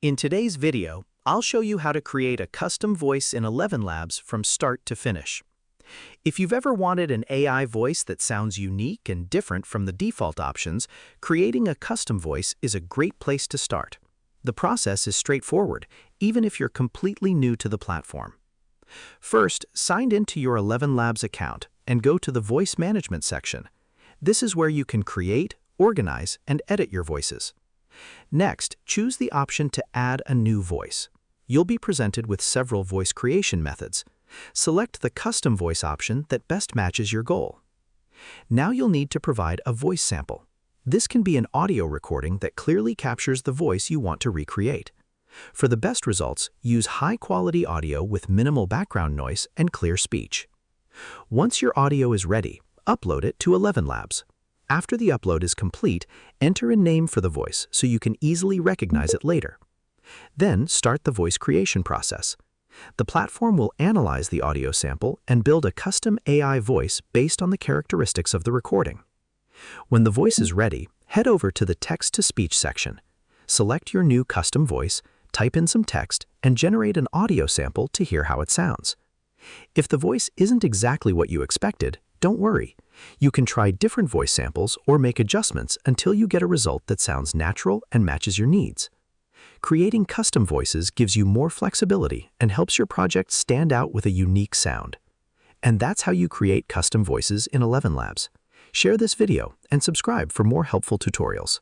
In today's video, I'll show you how to create a custom voice in ElevenLabs from start to finish. If you've ever wanted an AI voice that sounds unique and different from the default options, creating a custom voice is a great place to start. The process is straightforward, even if you're completely new to the platform. First, sign into your ElevenLabs account and go to the Voice Management section. This is where you can create, organize, and edit your voices. Next, choose the option to add a new voice. You'll be presented with several voice creation methods. Select the custom voice option that best matches your goal. Now you'll need to provide a voice sample. This can be an audio recording that clearly captures the voice you want to recreate. For the best results, use high-quality audio with minimal background noise and clear speech. Once your audio is ready, upload it to ElevenLabs. After the upload is complete, enter a name for the voice so you can easily recognize it later. Then start the voice creation process. The platform will analyze the audio sample and build a custom AI voice based on the characteristics of the recording. When the voice is ready, head over to the text-to-speech section. Select your new custom voice, type in some text, and generate an audio sample to hear how it sounds. If the voice isn't exactly what you expected, don't worry. You can try different voice samples or make adjustments until you get a result that sounds natural and matches your needs. Creating custom voices gives you more flexibility and helps your project stand out with a unique sound. And that's how you create custom voices in ElevenLabs. Share this video and subscribe for more helpful tutorials.